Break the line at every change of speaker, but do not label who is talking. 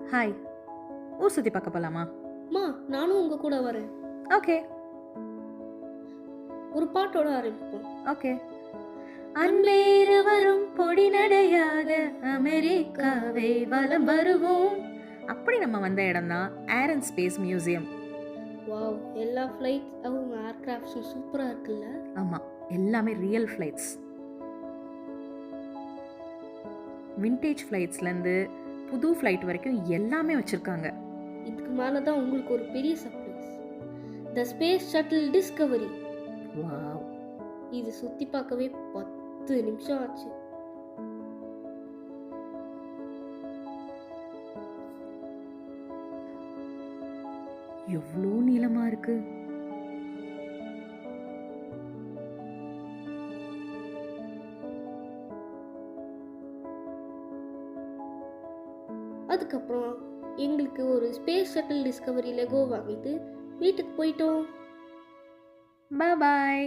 Hi, ஊர் சுற்றி பார்க்க போகலாமா?
அம்மா, நானும் உங்க கூட வரேன்.
ஓகே
ஒரு பாட்டோட ஆரம்பிப்போம்.
ஓகே. அன்பேறு வரும் பொடி நடையாக அமெரிக்காவை வலம் வருவோம். அப்படி நம்ம வந்த இடம் தான் ஏர் அண்ட் ஸ்பேஸ் மியூசியம்.
வாவ், எல்லா ஃப்ளைட்ஸ் அவங்க ஏர்கிராஃப்ட்ஸும் சூப்பராக இருக்குல்ல.
ஆமாம், எல்லாமே ரியல் ஃப்ளைட்ஸ். விண்டேஜ் ஃப்ளைட்ஸ்லேருந்து புது ஃப்ளைட் வரைக்கும் எல்லாமே வச்சுருக்காங்க.
இதுக்கு மேலே தான் உங்களுக்கு ஒரு பெரிய surprise. The space shuttle Discovery.
Wow,
இது சுற்றி பார்க்கவே 10 நிமிஷம் ஆச்சு.
எவ்வளோ நீளமாக இருக்கு.
அதுக்கப்புறம் எங்களுக்கு ஒரு ஸ்பேஸ் ஷட்டில் டிஸ்கவரி லெகோ வாங்கிட்டு வீட்டுக்கு போயிட்டோம்.
பாய்.